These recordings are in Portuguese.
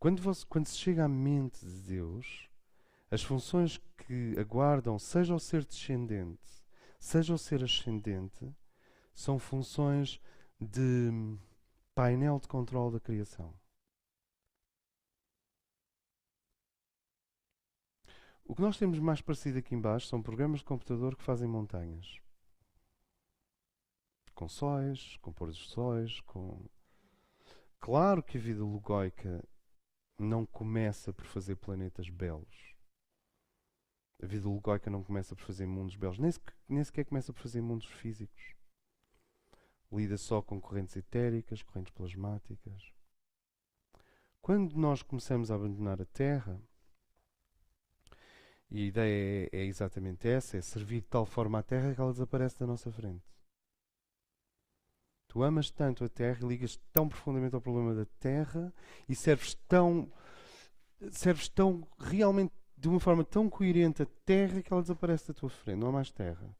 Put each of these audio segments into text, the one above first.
Quando se chega à mente de Deus, as funções que aguardam, seja o ser descendente, seja o ser ascendente, são funções de painel de controle da criação. O que nós temos mais parecido aqui embaixo são programas de computador que fazem montanhas. Com sóis, com pôr dos sóis, com... Claro que a vida logóica não começa por fazer planetas belos. A vida logóica não começa por fazer mundos belos. Nem sequer começa por fazer mundos físicos. Lida só com correntes etéricas, correntes plasmáticas. Quando nós começamos a abandonar a Terra, e a ideia é exatamente essa, é servir de tal forma à Terra que ela desaparece da nossa frente. Tu amas tanto a Terra e ligas tão profundamente ao problema da Terra e serves tão realmente de uma forma tão coerente a Terra que ela desaparece da tua frente. Não há mais Terra.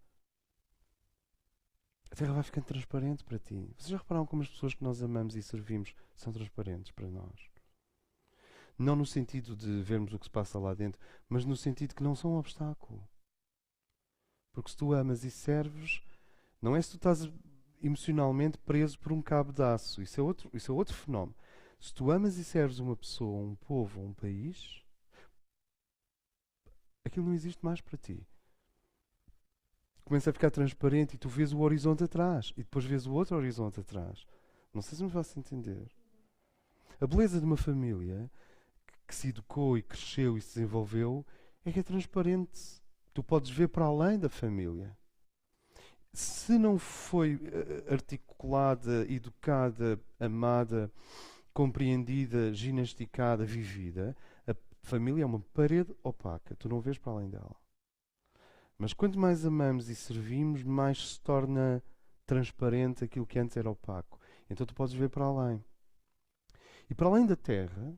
A Terra vai ficando transparente para ti. Vocês já repararam como as pessoas que nós amamos e servimos são transparentes para nós? Não no sentido de vermos o que se passa lá dentro, mas no sentido que não são um obstáculo. Porque se tu amas e serves, não é se tu estás emocionalmente preso por um cabo de aço. Isso é outro fenómeno. Se tu amas e serves uma pessoa, um povo, um país, aquilo não existe mais para ti. Começa a ficar transparente e tu vês o horizonte atrás e depois vês o outro horizonte atrás. Não sei se me faço entender. A beleza de uma família que se educou e cresceu e se desenvolveu é que é transparente. Tu podes ver para além da família. Se não foi articulada, educada, amada, compreendida, ginasticada, vivida, a família é uma parede opaca. Tu não vês para além dela. Mas quanto mais amamos e servimos, mais se torna transparente aquilo que antes era opaco. Então tu podes ver para além. E para além da Terra,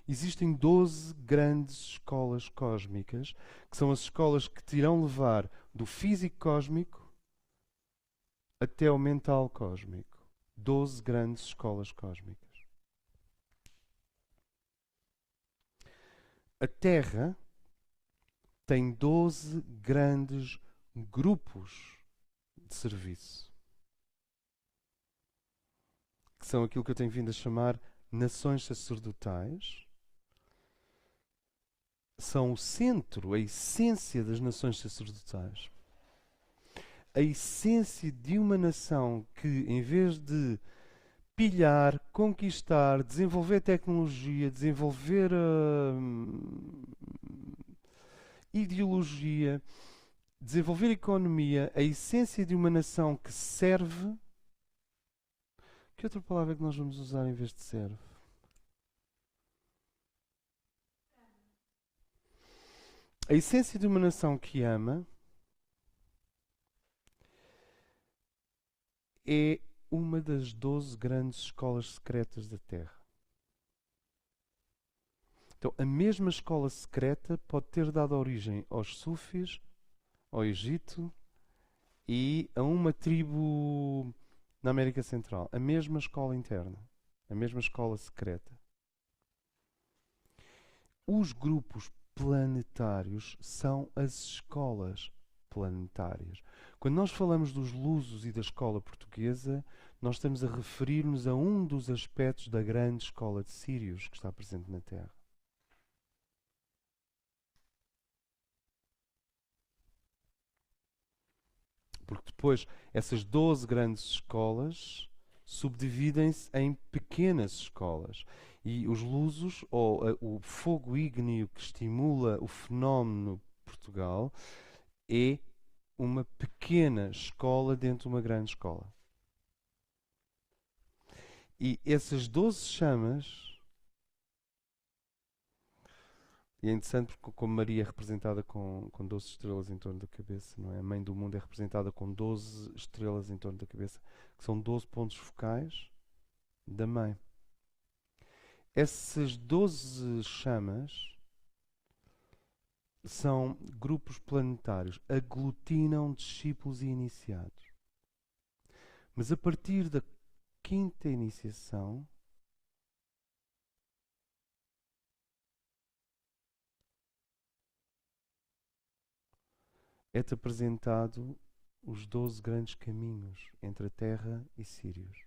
existem 12 grandes escolas cósmicas, que são as escolas que te irão levar do físico cósmico até ao mental cósmico. 12 grandes escolas cósmicas. A Terra tem 12 grandes grupos de serviço, que são aquilo que eu tenho vindo a chamar nações sacerdotais. São o centro, a essência das nações sacerdotais. A essência de uma nação que, em vez de pilhar, conquistar, desenvolver tecnologia, desenvolver ideologia, desenvolver economia, a essência de uma nação que serve. Que outra palavra é que nós vamos usar em vez de serve? A essência de uma nação que ama é uma das 12 grandes escolas secretas da Terra. Então, a mesma escola secreta pode ter dado origem aos Sufis, ao Egito e a uma tribo na América Central. A mesma escola interna. A mesma escola secreta. Os grupos planetários são as escolas planetárias. Quando nós falamos dos lusos e da escola portuguesa, nós estamos a referir-nos a um dos aspectos da grande escola de Sírios que está presente na Terra. Porque depois essas 12 grandes escolas subdividem-se em pequenas escolas. E os lusos, ou o fogo ígneo que estimula o fenómeno Portugal, é uma pequena escola dentro de uma grande escola. E essas 12 chamas. E é interessante porque, como Maria é representada com 12 estrelas em torno da cabeça, não é? A mãe do mundo é representada com 12 estrelas em torno da cabeça, que são 12 pontos focais da mãe. Essas 12 chamas são grupos planetários, aglutinam discípulos e iniciados. Mas a partir da quinta iniciação, é-te apresentado os 12 grandes caminhos entre a Terra e Sírios.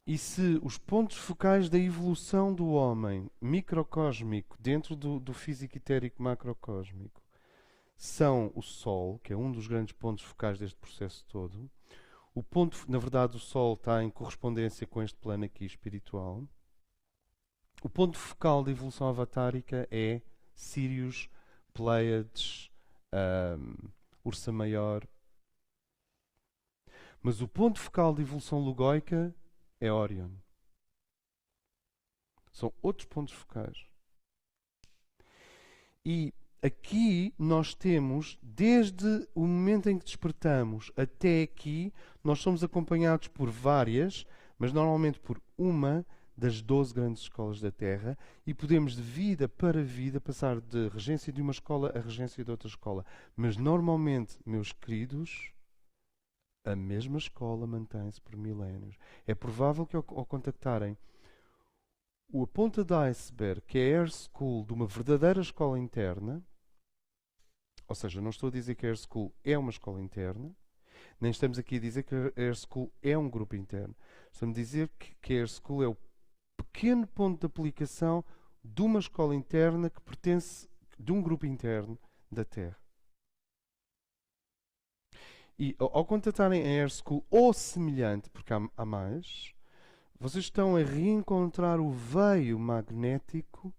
E se os pontos focais da evolução do homem microcósmico dentro do físico etérico macrocósmico são o Sol, que é um dos grandes pontos focais deste processo todo, na verdade, o Sol está em correspondência com este plano aqui espiritual. O ponto focal da evolução avatárica é Sírios, Pleiades, Ursa Maior. Mas o ponto focal da evolução logóica é Órion. São outros pontos focais. E aqui nós temos, desde o momento em que despertamos até aqui, nós somos acompanhados por várias, mas normalmente por uma das 12 grandes escolas da Terra, e podemos de vida para vida passar de regência de uma escola a regência de outra escola. Mas normalmente, meus queridos, a mesma escola mantém-se por milénios. É provável que ao contactarem a ponta do iceberg, que é a Air School de uma verdadeira escola interna, ou seja, não estou a dizer que a Air School é uma escola interna, nem estamos aqui a dizer que a Air School é um grupo interno. Estamos a dizer que a Air School é o pequeno ponto de aplicação de uma escola interna que pertence de um grupo interno da Terra. E ao contratarem a Air School ou semelhante, porque há mais, vocês estão a reencontrar o veio magnético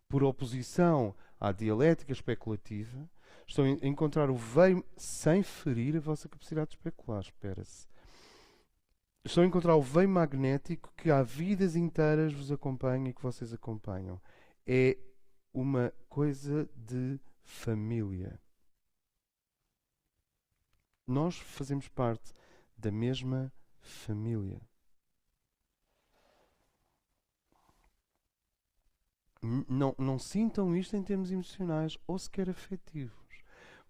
por oposição à dialética especulativa. Estão a encontrar o veio sem ferir a vossa capacidade de especular, espera-se. Estão a encontrar o veio magnético que há vidas inteiras vos acompanha e que vocês acompanham. É uma coisa de família. Nós fazemos parte da mesma família. Não sintam isto em termos emocionais ou sequer afetivos.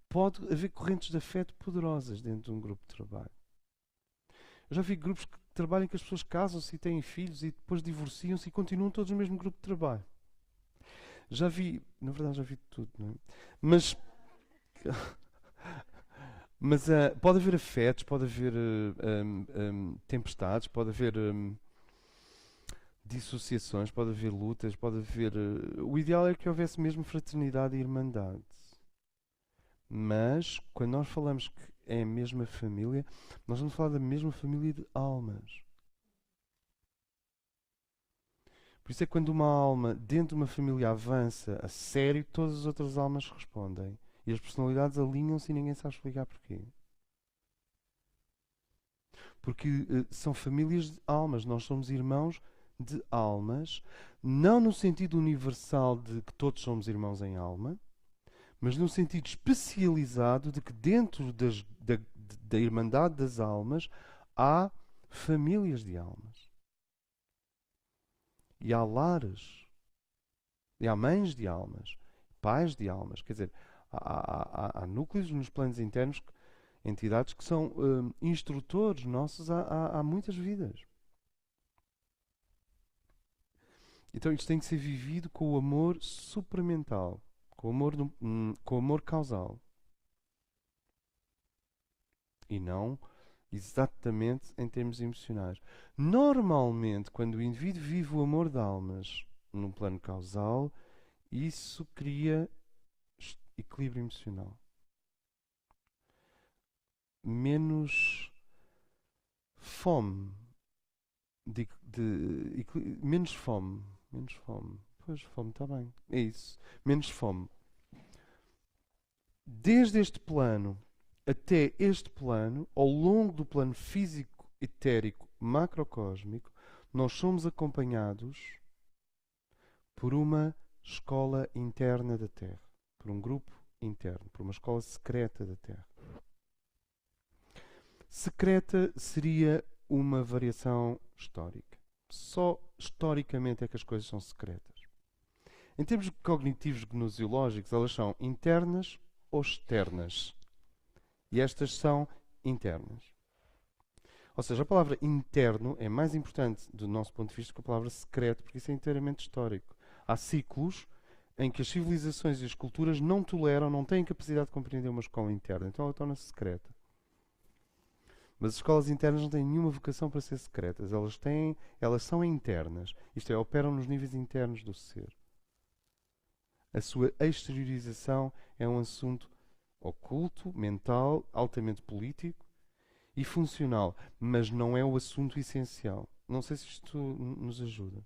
Pode haver correntes de afeto poderosas dentro de um grupo de trabalho. Eu já vi grupos que trabalham que as pessoas casam-se e têm filhos e depois divorciam-se e continuam todos no mesmo grupo de trabalho. Já vi, na verdade já vi tudo, não é? Mas pode haver afetos, pode haver tempestades, pode haver dissociações, pode haver lutas, pode haver... o ideal é que houvesse mesmo fraternidade e irmandade. Mas, quando nós falamos que é a mesma família, nós vamos falar da mesma família de almas. Por isso é que quando uma alma dentro de uma família avança a sério, todas as outras almas respondem. E as personalidades alinham-se e ninguém sabe explicar porquê. Porque são famílias de almas. Nós somos irmãos de almas, não no sentido universal de que todos somos irmãos em alma, mas no sentido especializado de que dentro da Irmandade das Almas há famílias de almas. E há lares. E há mães de almas. Pais de almas. Quer dizer, há núcleos nos planos internos, entidades que são instrutores nossos há muitas vidas. Então isto tem que ser vivido com o amor supramental, com o amor causal. E não exatamente em termos emocionais. Normalmente, quando o indivíduo vive o amor de almas num plano causal, isso cria equilíbrio emocional. Menos fome. Menos fome. Menos fome. Pois, fome está bem. É isso. Menos fome. Desde este plano até este plano, ao longo do plano físico, etérico, macrocósmico, nós somos acompanhados por uma escola interna da Terra. Por um grupo interno. Por uma escola secreta da Terra. Secreta seria uma variação histórica. Só historicamente é que as coisas são secretas. Em termos cognitivos gnosiológicos, elas são internas ou externas. E estas são internas. Ou seja, a palavra interno é mais importante do nosso ponto de vista que a palavra secreto, porque isso é inteiramente histórico. Há ciclos em que as civilizações e as culturas não toleram, não têm capacidade de compreender uma escola interna. Então ela torna-se secreta. Mas as escolas internas não têm nenhuma vocação para ser secretas. Elas são internas. Isto é, operam nos níveis internos do ser. A sua exteriorização é um assunto oculto, mental, altamente político e funcional, mas não é o assunto essencial. Não sei se isto nos ajuda.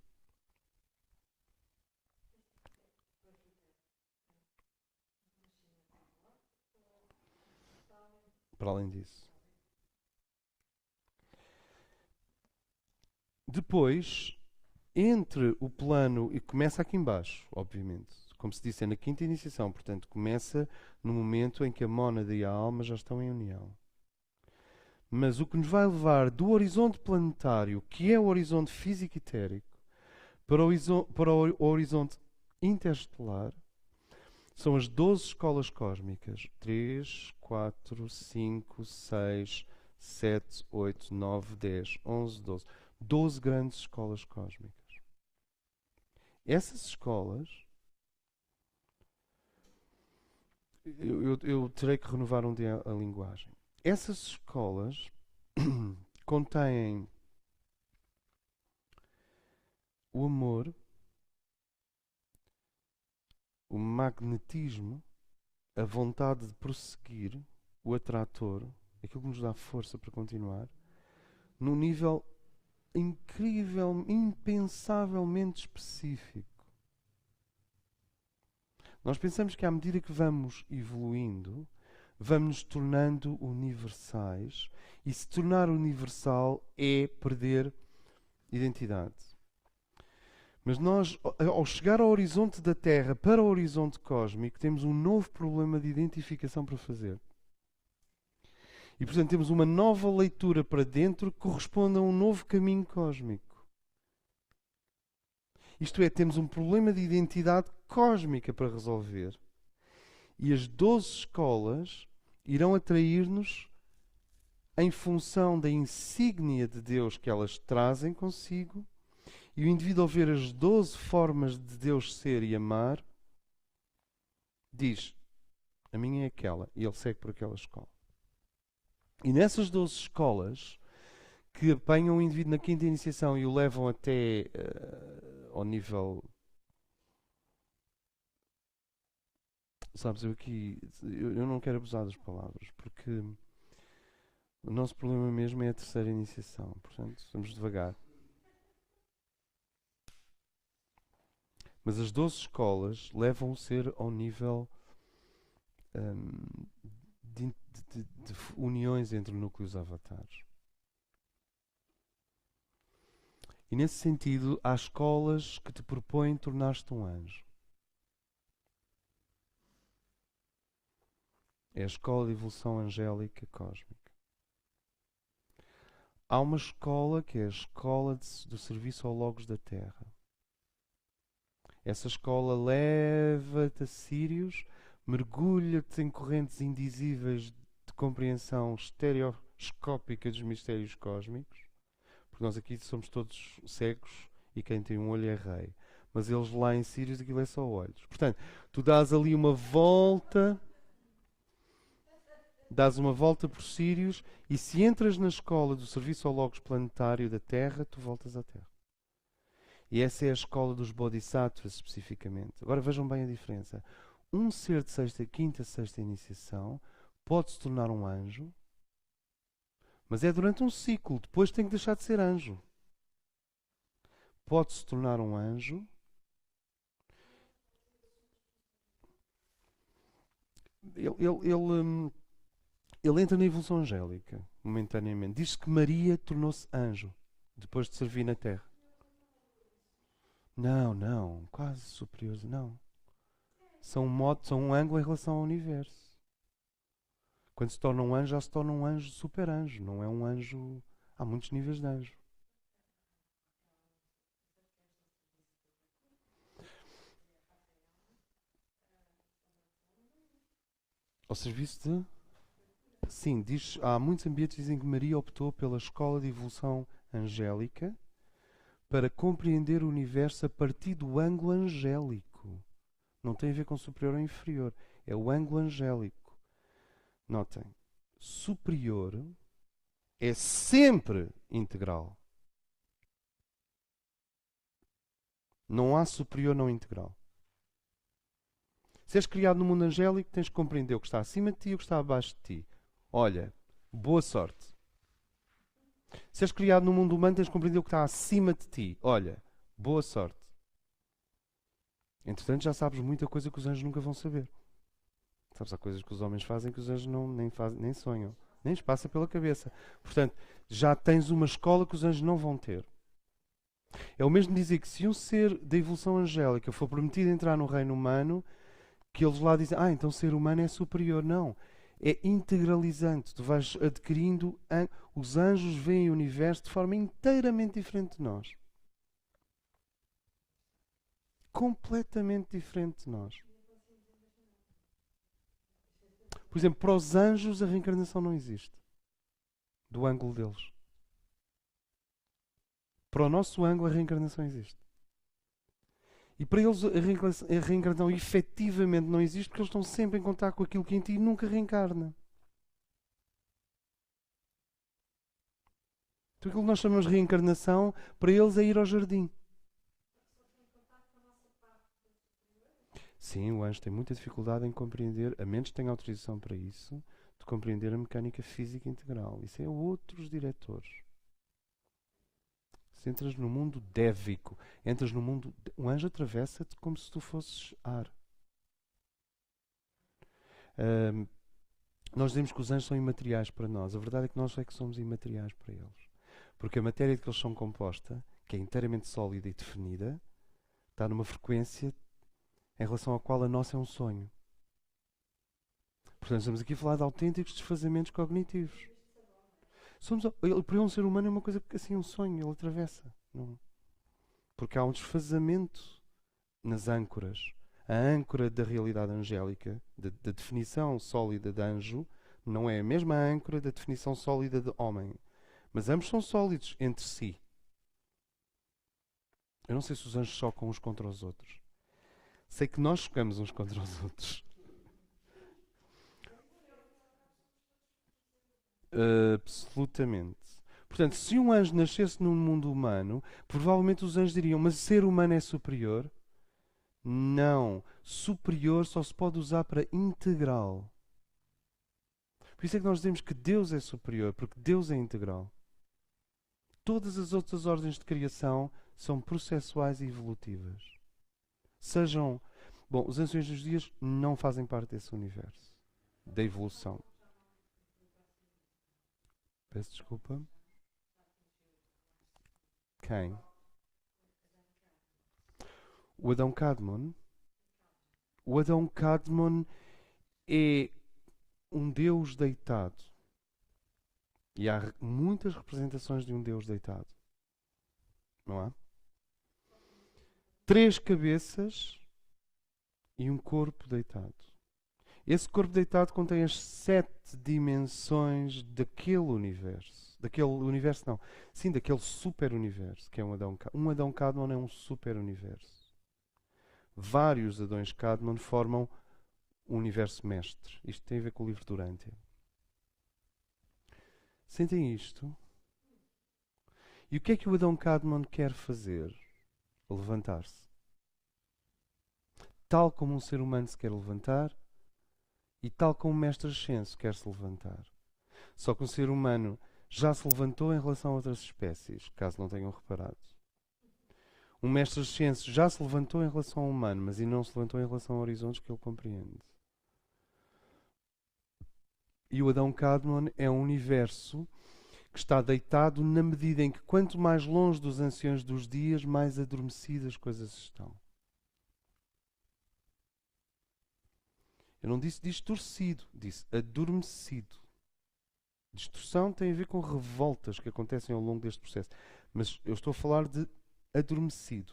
Para além disso. Depois, entre o plano, e começa aqui embaixo, obviamente, como se disse, é na quinta iniciação, portanto começa no momento em que a mónada e a alma já estão em união. Mas o que nos vai levar do horizonte planetário, que é o horizonte físico e etérico, para o horizonte interestelar, são as 12 escolas cósmicas. 3, 4, 5, 6, 7, 8, 9, 10, 11, 12. 12 grandes escolas cósmicas. Essas escolas, eu terei que renovar um dia a linguagem. Essas escolas contêm o amor, o magnetismo, a vontade de prosseguir, o atrator, aquilo que nos dá força para continuar, num nível incrível, impensavelmente específico. Nós pensamos que à medida que vamos evoluindo, vamos nos tornando universais, e se tornar universal é perder identidade. Mas nós, ao chegar ao horizonte da Terra para o horizonte cósmico, temos um novo problema de identificação para fazer. E, portanto, temos uma nova leitura para dentro que corresponde a um novo caminho cósmico. Isto é, temos um problema de identidade cósmica para resolver. E as 12 escolas irão atrair-nos em função da insígnia de Deus que elas trazem consigo. E o indivíduo, ao ver as 12 formas de Deus ser e amar, diz: a minha é aquela. E ele segue por aquela escola. E nessas 12 escolas, que apanham o indivíduo na quinta iniciação e o levam até ao nível... Sabes, eu não quero abusar das palavras, porque o nosso problema mesmo é a terceira iniciação. Portanto, vamos devagar. Mas as 12 escolas levam o ser ao nível de uniões entre núcleos avatares. E nesse sentido, há escolas que te propõem tornar-te um anjo. É a escola de evolução angélica cósmica. Há uma escola que é a escola do serviço ao Logos da Terra. Essa escola leva-te a Sírios, mergulha-te em correntes indizíveis de compreensão estereoscópica dos mistérios cósmicos, porque nós aqui somos todos cegos e quem tem um olho é rei. Mas eles lá em Sírios aquilo é só olhos. Portanto, tu dás ali uma volta... Dás uma volta por Sírios e se entras na escola do serviço ao Logos planetário da Terra, tu voltas à Terra. E essa é a escola dos Bodhisattvas, especificamente. Agora vejam bem a diferença. Um ser de quinta, sexta iniciação pode se tornar um anjo, mas é durante um ciclo. Depois tem que deixar de ser anjo. Pode se tornar um anjo. Ele entra na evolução angélica, momentaneamente. Diz-se que Maria tornou-se anjo, depois de servir na Terra. Não, quase superiores, não. São um ângulo em relação ao universo. Quando se torna um anjo, já se torna um anjo super anjo, não é um anjo... Há muitos níveis de anjo. Ao serviço de... Sim, há muitos ambientes que dizem que Maria optou pela escola de evolução angélica para compreender o universo a partir do ângulo angélico. Não tem a ver com superior ou inferior. É o ângulo angélico. Notem, superior é sempre integral. Não há superior não integral. Se és criado no mundo angélico, tens que compreender o que está acima de ti e o que está abaixo de ti. Olha, boa sorte. Se és criado no mundo humano, tens que compreender o que está acima de ti. Olha, boa sorte. Entretanto, já sabes muita coisa que os anjos nunca vão saber. Sabes, há coisas que os homens fazem que os anjos nem sonham. Nem lhes passa pela cabeça. Portanto, já tens uma escola que os anjos não vão ter. É o mesmo dizer que se um ser da evolução angélica for permitido entrar no reino humano, que eles lá dizem, então ser humano é superior. Não. É integralizante. Tu vais adquirindo... Os anjos veem o universo de forma inteiramente diferente de nós. Completamente diferente de nós. Por exemplo, para os anjos a reencarnação não existe. Do ângulo deles. Para o nosso ângulo a reencarnação existe. E para eles a reencarnação efetivamente não existe porque eles estão sempre em contato com aquilo que em ti nunca reencarna. Então aquilo que nós chamamos de reencarnação, para eles é ir ao jardim. Sim, o anjo tem muita dificuldade em compreender, a menos que tenha autorização para isso, de compreender a mecânica física integral. Isso é outros diretores. Se entras no mundo dévico, entras no mundo... O anjo atravessa-te como se tu fosses ar. Nós dizemos que os anjos são imateriais para nós. A verdade é que nós é que somos imateriais para eles. Porque a matéria de que eles são composta, que é inteiramente sólida e definida, está numa frequência em relação à qual a nossa é um sonho. Portanto, estamos aqui a falar de autênticos desfazamentos cognitivos. Para um ser humano é uma coisa que assim, um sonho, ele atravessa. Não? Porque há um desfazamento nas âncoras. A âncora da realidade angélica, da definição sólida de anjo, não é a mesma âncora da definição sólida de homem. Mas ambos são sólidos entre si. Eu não sei se os anjos chocam uns contra os outros. Sei que nós chocamos uns contra os outros. Absolutamente. Portanto, se um anjo nascesse num mundo humano, provavelmente os anjos diriam, mas o ser humano é superior? Não. Superior só se pode usar para integral. Por isso é que nós dizemos que Deus é superior, porque Deus é integral. Todas as outras ordens de criação são processuais e evolutivas. Sejam... Bom, os anciões dos dias não fazem parte desse universo. Da evolução. Peço desculpa. Quem? O Adão Kadmon. O Adão Kadmon é um Deus deitado. E há muitas representações de um Deus deitado. Não há? 3 cabeças e um corpo deitado. Esse corpo deitado contém as 7 dimensões daquele universo. Daquele universo não. Sim, daquele super-universo que é um Adão Kadmon. Um Adão Kadmon é um super-universo. Vários Adões Kadmon formam um universo mestre. Isto tem a ver com o livro Durante. Sentem isto? E o que é que o Adão Kadmon quer fazer? Levantar-se. Tal como um ser humano se quer levantar e tal como um mestre ascenso quer se levantar. Só que um ser humano já se levantou em relação a outras espécies, caso não tenham reparado. Um mestre ascenso já se levantou em relação ao humano, mas não se levantou em relação a horizontes que ele compreende. E o Adão Kadmon é um universo que está deitado na medida em que quanto mais longe dos anciões dos dias, mais adormecidas as coisas estão. Eu não disse distorcido, disse adormecido. Distorção tem a ver com revoltas que acontecem ao longo deste processo. Mas eu estou a falar de adormecido.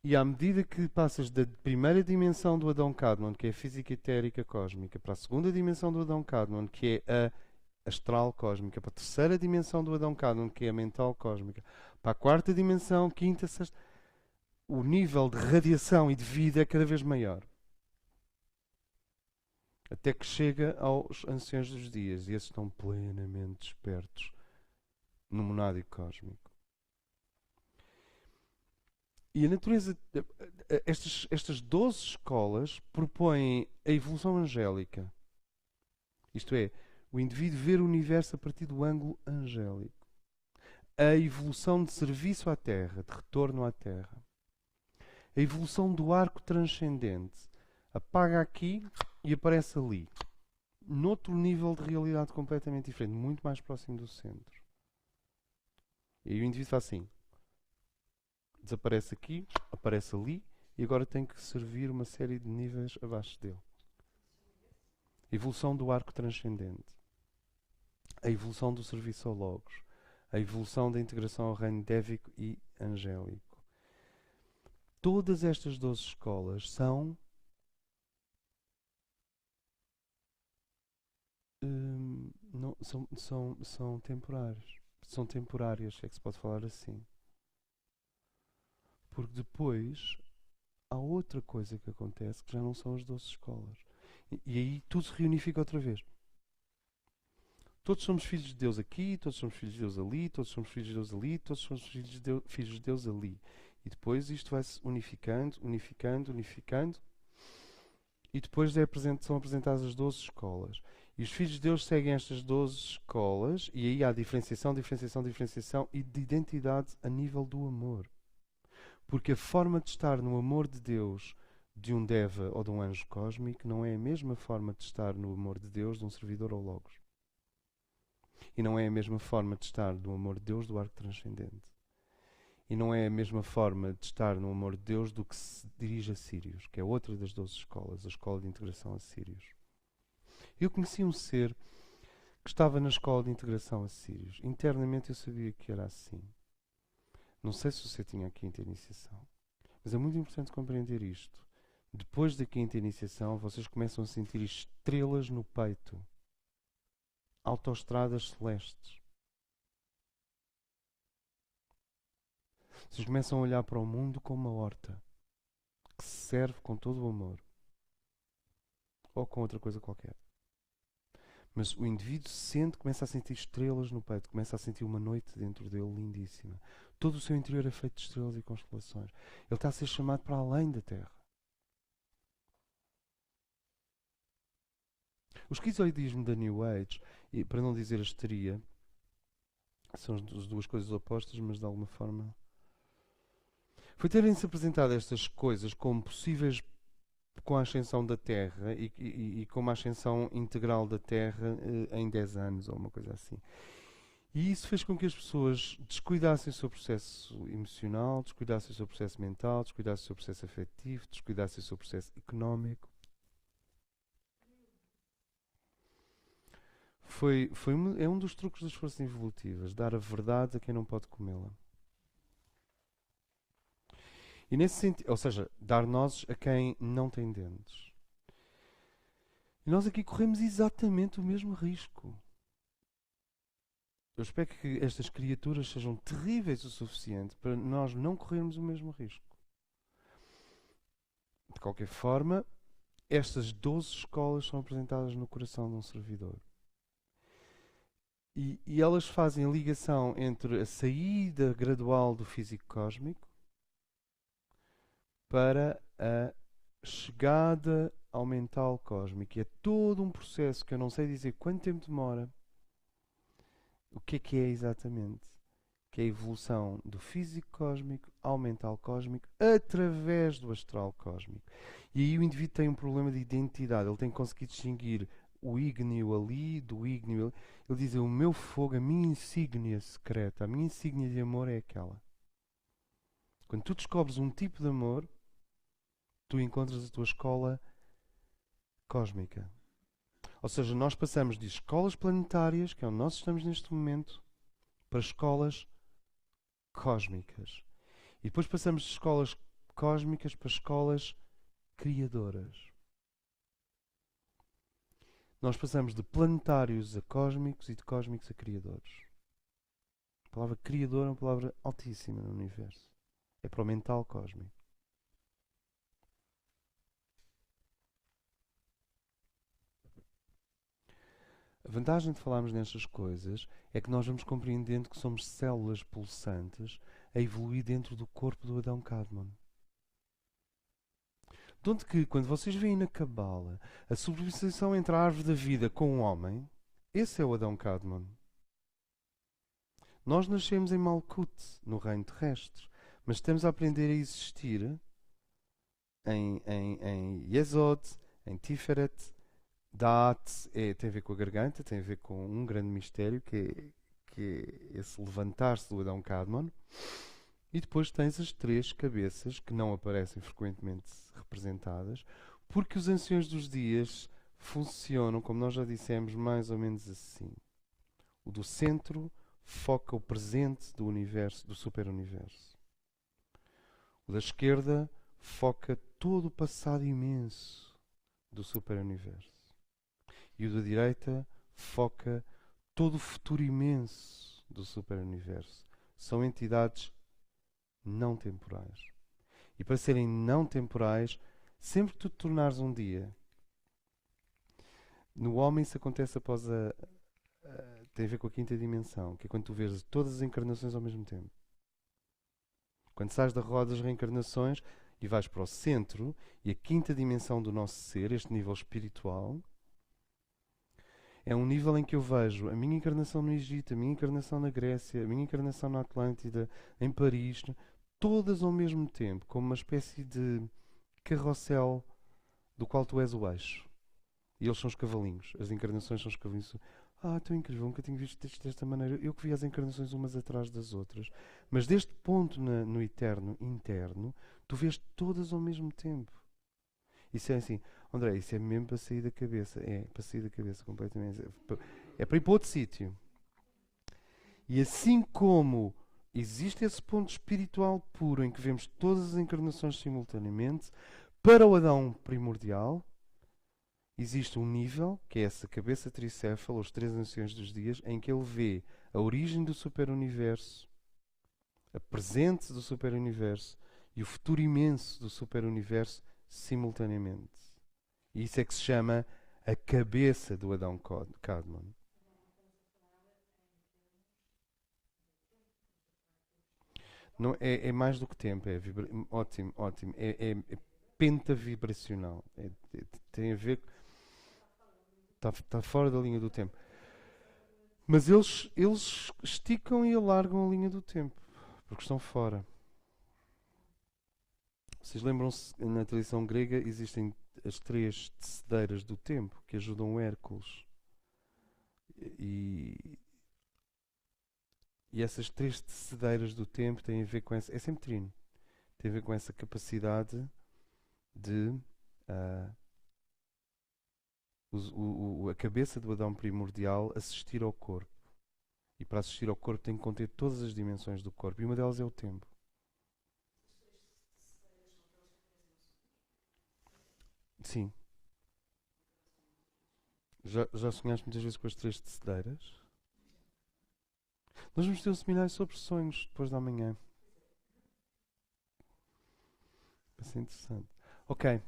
E à medida que passas da primeira dimensão do Adão Kadmon, que é a física etérica cósmica, para a segunda dimensão do Adão Kadmon, que é a astral cósmica, para a terceira dimensão do Adão Kadmon, que é a mental cósmica, para a quarta dimensão, quinta, sexta... o nível de radiação e de vida é cada vez maior. Até que chega aos anciãos dos dias, e esses estão plenamente despertos no monádico cósmico. E a natureza, estas 12 escolas propõem a evolução angélica. Isto é, o indivíduo ver o universo a partir do ângulo angélico. A evolução de serviço à Terra, de retorno à Terra. A evolução do arco transcendente. Apaga aqui e aparece ali. Noutro nível de realidade completamente diferente, muito mais próximo do centro. E aí o indivíduo faz assim. Desaparece aqui, aparece ali, e agora tem que servir uma série de níveis abaixo dele. Evolução do arco transcendente. A evolução do serviço ao Logos. A evolução da integração ao reino dévico e angélico. Todas estas 12 escolas são são temporárias. São temporárias, é que se pode falar assim. Porque depois há outra coisa que acontece que já não são as 12 escolas. E aí tudo se reunifica outra vez. Todos somos filhos de Deus aqui, todos somos filhos de Deus ali, todos somos filhos de Deus ali, todos somos filhos de Deus ali. E depois isto vai-se unificando. E depois são apresentadas as 12 escolas. E os filhos de Deus seguem estas 12 escolas, e aí há diferenciação e de identidade a nível do amor. Porque a forma de estar no amor de Deus de um Deva ou de um anjo cósmico não é a mesma forma de estar no amor de Deus de um servidor ou Logos. E não é a mesma forma de estar no amor de Deus do arco transcendente. E não é a mesma forma de estar no amor de Deus do que se dirige a Sírios, que é outra das 12 escolas, a escola de integração a Sírios. Eu conheci um ser que estava na escola de integração a Sírios. Internamente eu sabia que era assim. Não sei se você tinha a quinta iniciação, mas é muito importante compreender isto. Depois da quinta iniciação, vocês começam a sentir estrelas no peito. Autoestradas celestes. Vocês começam a olhar para o mundo como uma horta que se serve com todo o amor. Ou com outra coisa qualquer. Mas o indivíduo começa a sentir estrelas no peito, começa a sentir uma noite dentro dele lindíssima. Todo o seu interior é feito de estrelas e constelações. Ele está a ser chamado para além da Terra. O esquizoidismo da New Age, e para não dizer a histeria, são as duas coisas opostas, mas de alguma forma... Foi terem-se apresentado estas coisas como possíveis com a ascensão da Terra e com uma ascensão integral da Terra em 10 anos ou uma coisa assim. E isso fez com que as pessoas descuidassem o seu processo emocional, descuidassem o seu processo mental, descuidassem o seu processo afetivo, descuidassem o seu processo económico. É um dos truques das forças evolutivas, dar a verdade a quem não pode comê-la. E nesse sentido, ou seja, dar nozes a quem não tem dentes. E nós aqui corremos exatamente o mesmo risco. Eu espero que estas criaturas sejam terríveis o suficiente para nós não corrermos o mesmo risco. De qualquer forma, estas 12 escolas são apresentadas no coração de um servidor. E elas fazem a ligação entre a saída gradual do físico cósmico para a chegada ao mental cósmico. E é todo um processo que eu não sei dizer quanto tempo demora. O que é exatamente? Que é a evolução do físico cósmico ao mental cósmico através do astral cósmico. E aí o indivíduo tem um problema de identidade. Ele tem que conseguir distinguir o ígneo ali do ígneo ali. Ele diz: o meu fogo, a minha insígnia secreta, a minha insígnia de amor é aquela. Quando tu descobres um tipo de amor, tu encontras a tua escola cósmica. Ou seja, nós passamos de escolas planetárias, que é onde nós estamos neste momento, para escolas cósmicas. E depois passamos de escolas cósmicas para escolas criadoras. Nós passamos de planetários a cósmicos e de cósmicos a criadores. A palavra criador é uma palavra altíssima no universo. É para o mental cósmico. A vantagem de falarmos nestas coisas é que nós vamos compreendendo que somos células pulsantes a evoluir dentro do corpo do Adão Kadmon. De onde que, quando vocês veem na Cabala a substituição entre a árvore da vida com o homem, esse é o Adão Kadmon. Nós nascemos em Malkut, no reino terrestre, mas estamos a aprender a existir em Yesod, em Tiferet. Daat tem a ver com a garganta, tem a ver com um grande mistério que é esse levantar-se do Adão Kadmon. E depois tens as três cabeças que não aparecem frequentemente representadas, porque os anciões dos dias funcionam, como nós já dissemos, mais ou menos assim. O do centro foca o presente do universo, do superuniverso. O da esquerda foca todo o passado imenso do superuniverso. E o da direita foca todo o futuro imenso do superuniverso. São entidades não temporais. E para serem não temporais, sempre que tu te tornares um dia, no homem isso acontece após tem a ver com a quinta dimensão, que é quando tu vês todas as encarnações ao mesmo tempo. Quando sais da roda das reencarnações e vais para o centro, e a quinta dimensão do nosso ser, este nível espiritual, é um nível em que eu vejo a minha encarnação no Egito, a minha encarnação na Grécia, a minha encarnação na Atlântida, em Paris, todas ao mesmo tempo, como uma espécie de carrossel do qual tu és o eixo. E eles são os cavalinhos, as encarnações são os cavalinhos. Tão incrível, nunca tinha visto isto desta maneira. Eu que vi as encarnações umas atrás das outras. Mas deste ponto no eterno, interno, tu vês todas ao mesmo tempo. Isso é assim, André, isso é mesmo para sair da cabeça. É, para sair da cabeça completamente. É para ir para outro sítio. E assim como existe esse ponto espiritual puro em que vemos todas as encarnações simultaneamente, para o Adão primordial, existe um nível, que é essa cabeça tricéfala, os três anciões dos dias, em que ele vê a origem do superuniverso, a presente do superuniverso e o futuro imenso do superuniverso simultaneamente. E isso é que se chama a cabeça do Adão Kadmon. Não, é mais do que tempo, ótimo, ótimo. É pentavibracional. Tem a ver. Está fora da linha do tempo. Mas eles esticam e alargam a linha do tempo, porque estão fora. Vocês lembram-se, na tradição grega existem as três tecedeiras do tempo que ajudam Hércules. E essas três tecedeiras do tempo têm a ver com essa. É sempre trino. Tem a ver com essa capacidade de. A cabeça do Adão primordial assistir ao corpo. E para assistir ao corpo tem que conter todas as dimensões do corpo. E uma delas é o tempo. Sim. Já sonhaste muitas vezes com as três tecedeiras? Nós vamos ter um seminário sobre sonhos depois da manhã. Vai ser interessante. Ok.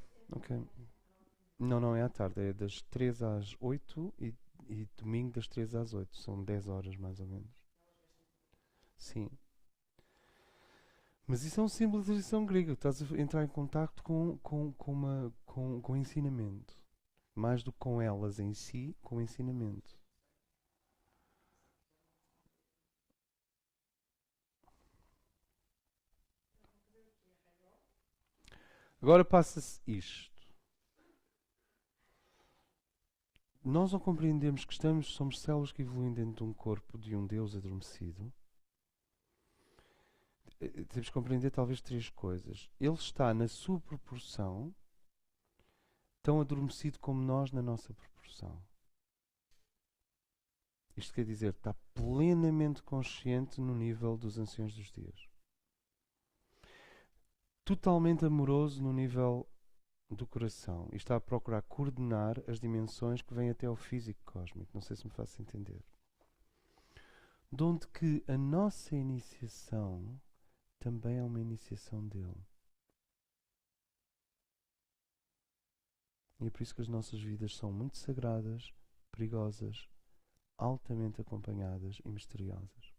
Não, é à tarde. É das 3 às 8 e domingo das 3 às 8. São 10 horas mais ou menos. Sim. Mas isso é um símbolo da tradição grega. Estás a entrar em contacto com ensinamento. Mais do que com elas em si, com o ensinamento. Agora passa-se isto. Nós não compreendemos que somos células que evoluem dentro de um corpo de um Deus adormecido. Temos que compreender talvez três coisas. Ele está na sua proporção tão adormecido como nós na nossa proporção. Isto quer dizer, está plenamente consciente no nível dos anciões dos dias. Totalmente amoroso no nível do coração. E está a procurar coordenar as dimensões que vêm até ao físico cósmico. Não sei se me faço entender. De onde que a nossa iniciação também é uma iniciação dele. E é por isso que as nossas vidas são muito sagradas, perigosas, altamente acompanhadas e misteriosas.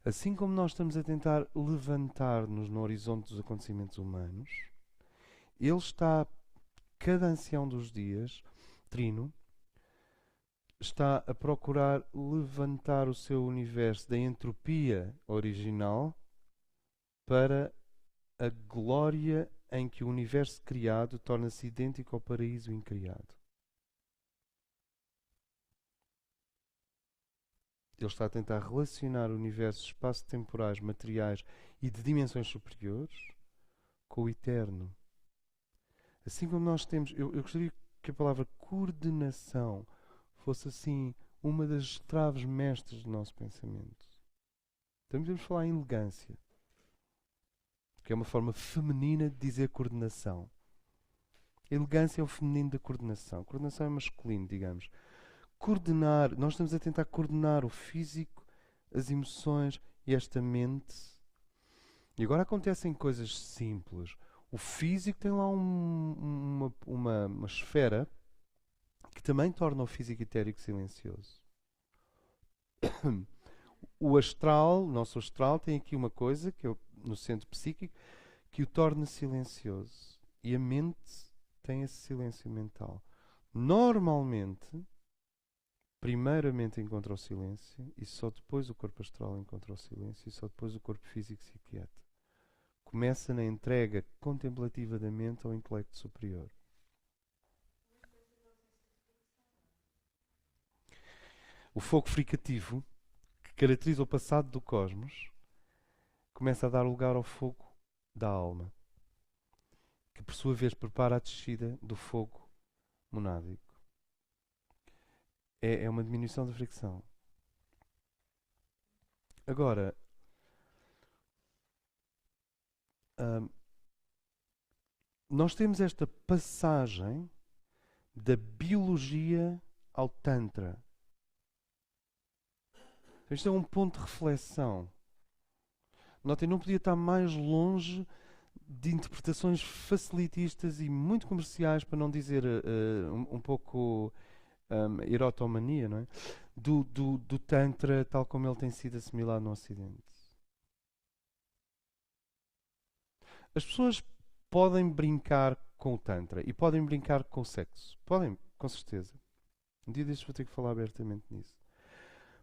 Assim como nós estamos a tentar levantar-nos no horizonte dos acontecimentos humanos, ele está, cada ancião dos dias, trino, está a procurar levantar o seu universo da entropia original para a glória em que o universo criado torna-se idêntico ao paraíso incriado. Ele está a tentar relacionar universos espaço-temporais, materiais e de dimensões superiores com o eterno. Assim como nós temos... Eu gostaria que a palavra coordenação fosse assim uma das traves mestras do nosso pensamento. Também podemos falar em elegância, que é uma forma feminina de dizer coordenação. A elegância é o feminino da coordenação. A coordenação é masculino, digamos. Coordenar, nós estamos a tentar coordenar o físico, as emoções e esta mente. E agora acontecem coisas simples. O físico tem lá uma esfera que também torna o físico etérico silencioso. O astral, o nosso astral, tem aqui uma coisa, que é no centro psíquico, que o torna silencioso. E a mente tem esse silêncio mental. Normalmente, primeiramente encontra o silêncio e só depois o corpo astral encontra o silêncio e só depois o corpo físico se aquieta. Começa na entrega contemplativa da mente ao intelecto superior. O fogo fricativo, que caracteriza o passado do cosmos, começa a dar lugar ao fogo da alma, que por sua vez prepara a descida do fogo monádico. É uma diminuição da fricção. Agora, nós temos esta passagem da biologia ao Tantra. Este é um ponto de reflexão. Notem, não podia estar mais longe de interpretações facilitistas e muito comerciais, para não dizer um pouco erotomania, não é? Do Tantra tal como ele tem sido assimilado no Ocidente. As pessoas podem brincar com o Tantra e podem brincar com o sexo. Podem, com certeza. Um dia destes vou ter que falar abertamente nisso.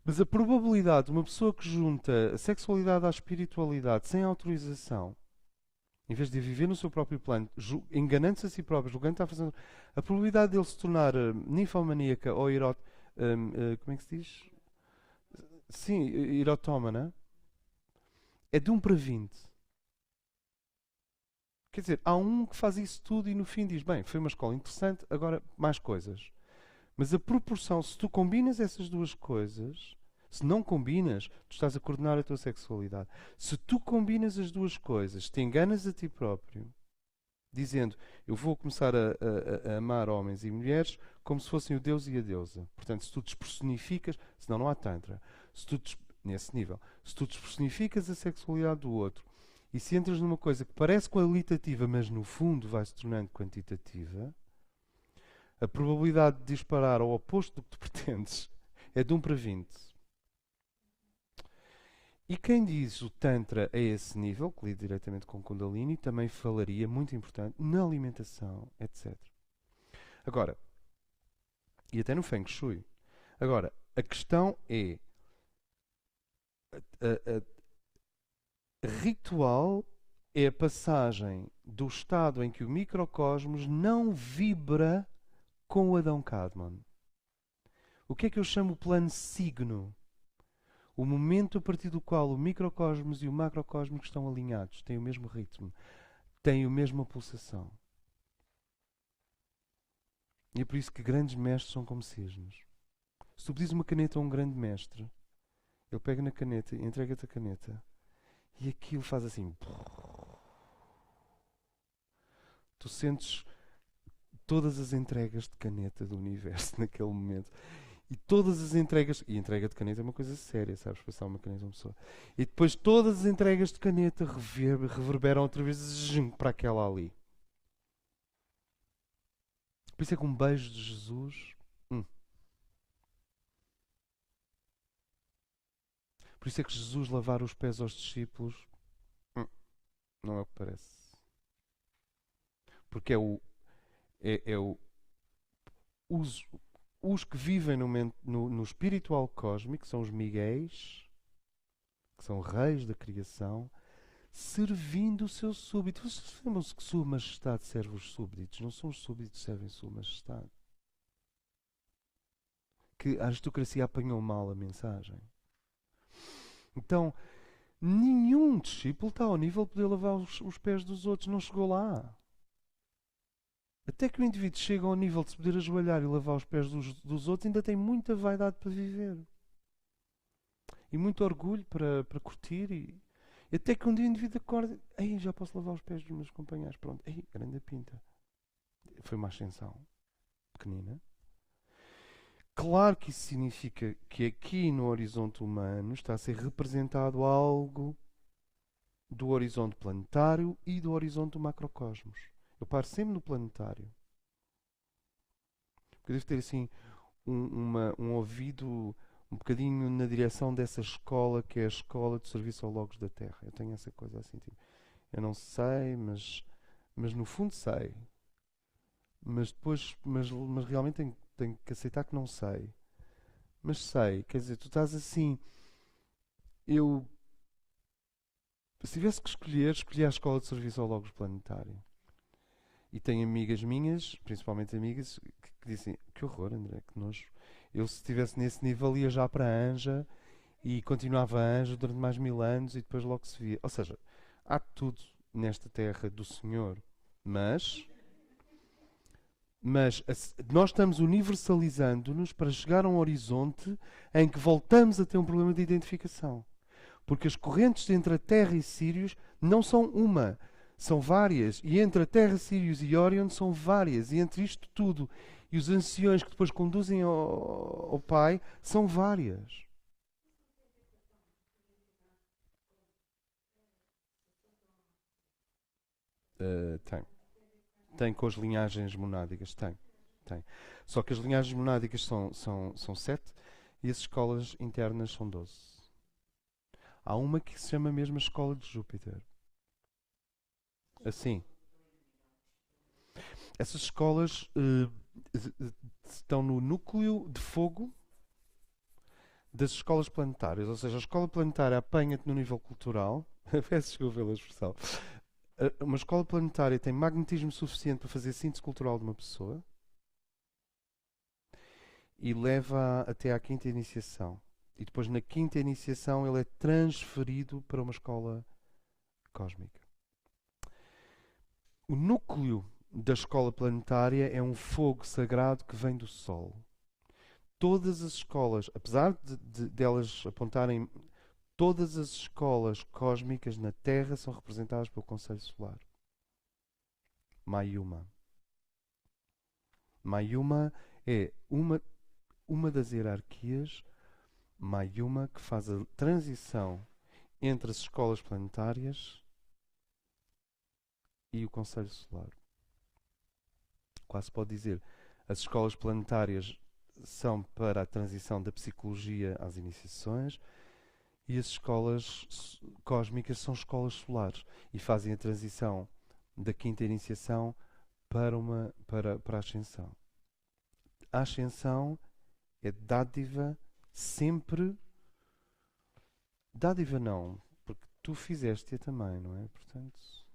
Mas a probabilidade de uma pessoa que junta a sexualidade à espiritualidade sem autorização, em vez de viver no seu próprio plano, enganando-se a si próprio, julgando que está fazendo... A probabilidade dele se tornar ninfomaníaca ou como é que se diz? Sim, erotómana, é de 1 para 20. Quer dizer, há um que faz isso tudo e no fim diz, bem, foi uma escola interessante, agora mais coisas. Mas a proporção, se tu combinas essas duas coisas, se não combinas, tu estás a coordenar a tua sexualidade. Se tu combinas as duas coisas, te enganas a ti próprio, dizendo, eu vou começar a amar homens e mulheres como se fossem o Deus e a deusa. Portanto, se tu despersonificas, senão não há tantra, nesse nível, se tu despersonificas a sexualidade do outro, e se entras numa coisa que parece qualitativa, mas no fundo vai se tornando quantitativa, a probabilidade de disparar ao oposto do que tu pretendes é de 1 para 20. E quem diz o Tantra a esse nível, que lida diretamente com Kundalini, também falaria, muito importante, na alimentação, etc. Agora, e até no Feng Shui. Agora, a questão é... Ritual é a passagem do estado em que o microcosmos não vibra com o Adão Kadmon. O que é que eu chamo o plano signo? O momento a partir do qual o microcosmos e o macrocosmos estão alinhados, têm o mesmo ritmo, têm a mesma pulsação. E é por isso que grandes mestres são como cisnes. Se tu pedis uma caneta a um grande mestre, ele pega na caneta e entrega-te a caneta. E aquilo faz assim. Tu sentes todas as entregas de caneta do universo naquele momento. E todas as entregas. E entrega de caneta é uma coisa séria, sabes? Passar uma caneta a uma pessoa. E depois todas as entregas de caneta reverberam outra vez para aquela ali. Por isso é que um beijo de Jesus. Por isso é que Jesus lavar os pés aos discípulos. Não é o que parece. Porque é o os que vivem no espiritual cósmico, são os miguéis, que são reis da criação, servindo o seu súbdito. Vocês lembram-se que Sua Majestade serve os súbditos? Não são os súbditos que servem Sua Majestade. Que a aristocracia apanhou mal a mensagem. Então, nenhum discípulo está ao nível de poder lavar os pés dos outros. Não chegou lá. Até que o indivíduo chega ao nível de se poder ajoelhar e lavar os pés dos outros, ainda tem muita vaidade para viver. E muito orgulho para curtir. E até que um dia o indivíduo acorda, ei, já posso lavar os pés dos meus companheiros. Pronto, ei, grande pinta. Foi uma ascensão pequenina. Claro que isso significa que aqui no horizonte humano está a ser representado algo do horizonte planetário e do horizonte do macrocosmos. Eu paro sempre no planetário. Porque eu devo ter assim um ouvido um bocadinho na direção dessa escola que é a escola de serviço ao Logos da Terra. Eu tenho essa coisa assim, tipo, eu não sei, mas no fundo sei. Mas depois, mas realmente tenho que aceitar que não sei. Mas sei, quer dizer, tu estás assim, eu se tivesse que escolhi a escola de serviço ao Logos Planetário. E tenho amigas minhas, principalmente amigas, que dizem, que horror, André, que nojo. Eu se estivesse nesse nível ia já para a Anja e continuava a Anja durante mais 1000 anos e depois logo se via. Ou seja, há tudo nesta terra do Senhor, mas nós estamos universalizando-nos para chegar a um horizonte em que voltamos a ter um problema de identificação. Porque as correntes entre a Terra e Sírios não são uma, são várias. E entre a Terra, Sírios e Órion são várias. E entre isto tudo e os anciões que depois conduzem ao Pai são várias. Tem. Tem com as linhagens monádicas. Tem. Só que as linhagens monádicas são 7 e as escolas internas são 12. Há uma que se chama mesmo a Escola de Júpiter. Assim. Essas escolas estão no núcleo de fogo das escolas planetárias. Ou seja, a escola planetária apanha-te no nível cultural. Peço desculpa pela expressão. Uma escola planetária tem magnetismo suficiente para fazer síntese cultural de uma pessoa e leva até à quinta iniciação. E depois, na quinta iniciação, ele é transferido para uma escola cósmica. O núcleo da escola planetária é um fogo sagrado que vem do Sol. Todas as escolas, apesar delas apontarem, todas as escolas cósmicas na Terra são representadas pelo Conselho Solar. Mayuma. Mayuma é uma das hierarquias, Mayuma, que faz a transição entre as escolas planetárias e o Conselho Solar. Quase pode dizer, as escolas planetárias são para a transição da psicologia às iniciações e as escolas cósmicas são escolas solares e fazem a transição da quinta iniciação para a ascensão. A ascensão é dádiva sempre. Dádiva não, porque tu fizeste-a também, não é? Portanto,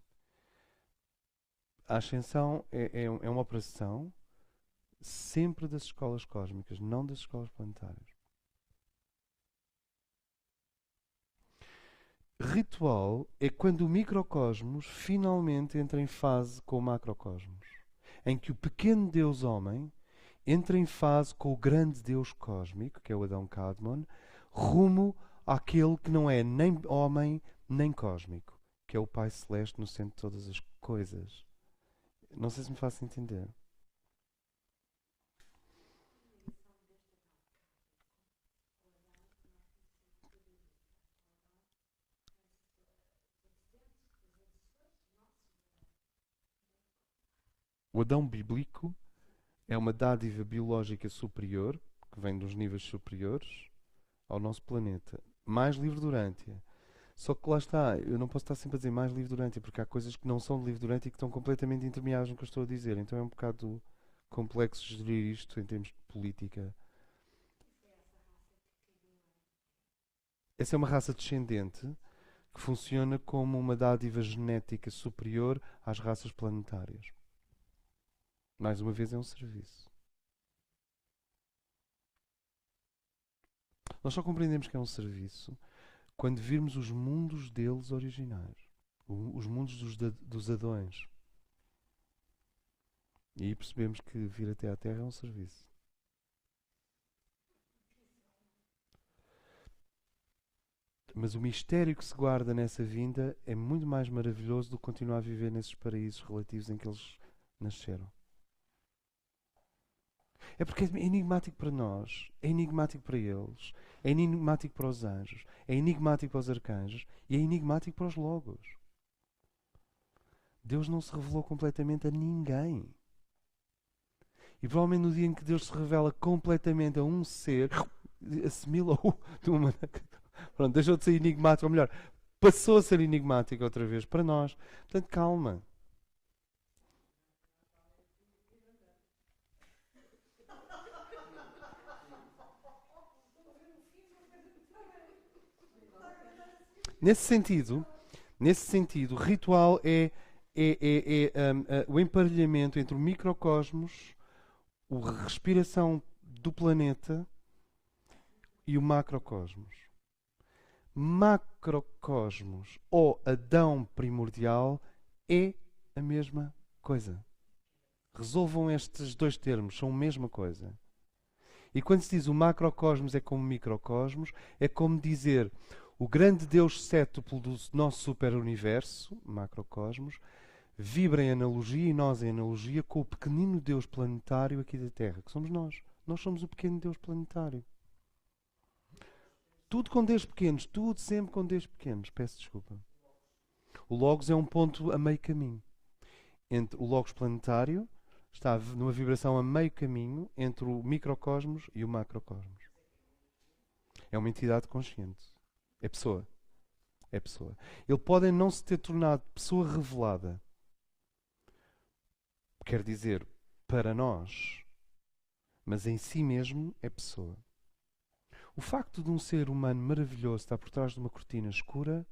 a ascensão é uma operação sempre das escolas cósmicas, não das escolas planetárias. Ritual é quando o microcosmos finalmente entra em fase com o macrocosmos, em que o pequeno Deus homem entra em fase com o grande Deus cósmico, que é o Adão Kadmon, rumo àquele que não é nem homem nem cósmico, que é o Pai Celeste no centro de todas as coisas. Não sei se me faço entender. O Adão bíblico é uma dádiva biológica superior, que vem dos níveis superiores, ao nosso planeta. Mais livre durante. Só que lá está, eu não posso estar sempre a dizer mais livre durante, porque há coisas que não são de livre durante e que estão completamente intermeadas no que eu estou a dizer. Então é um bocado complexo gerir isto em termos de política. Essa é uma raça descendente que funciona como uma dádiva genética superior às raças planetárias. Mais uma vez, é um serviço. Nós só compreendemos que é um serviço quando virmos os mundos deles originais. Os mundos dos Adões. E aí percebemos que vir até à Terra é um serviço. Mas o mistério que se guarda nessa vinda é muito mais maravilhoso do que continuar a viver nesses paraísos relativos em que eles nasceram. É porque é enigmático para nós, é enigmático para eles, é enigmático para os anjos, é enigmático para os arcanjos e é enigmático para os logos. Deus não se revelou completamente a ninguém. E provavelmente no dia em que Deus se revela completamente a um ser, assimila-o de uma maneira. Pronto, deixou de ser enigmático, ou melhor, passou a ser enigmático outra vez para nós. Portanto, calma. Nesse sentido, ritual é o emparelhamento entre o microcosmos, a respiração do planeta e o macrocosmos. Macrocosmos ou Adão primordial é a mesma coisa. Resolvam estes dois termos, são a mesma coisa. E quando se diz o macrocosmos é como microcosmos, é como dizer o grande Deus cétuplo do nosso superuniverso, macrocosmos, vibra em analogia e nós em analogia com o pequenino Deus planetário aqui da Terra, que somos nós. Nós somos o pequeno Deus planetário. Tudo com Deus pequenos, tudo sempre com Deus pequenos. Peço desculpa. O Logos é um ponto a meio caminho. Entre o Logos planetário está numa vibração a meio caminho entre o microcosmos e o macrocosmos. É uma entidade consciente. É pessoa. É pessoa. Ele pode não se ter tornado pessoa revelada. Quer dizer, para nós. Mas em si mesmo é pessoa. O facto de um ser humano maravilhoso estar por trás de uma cortina escura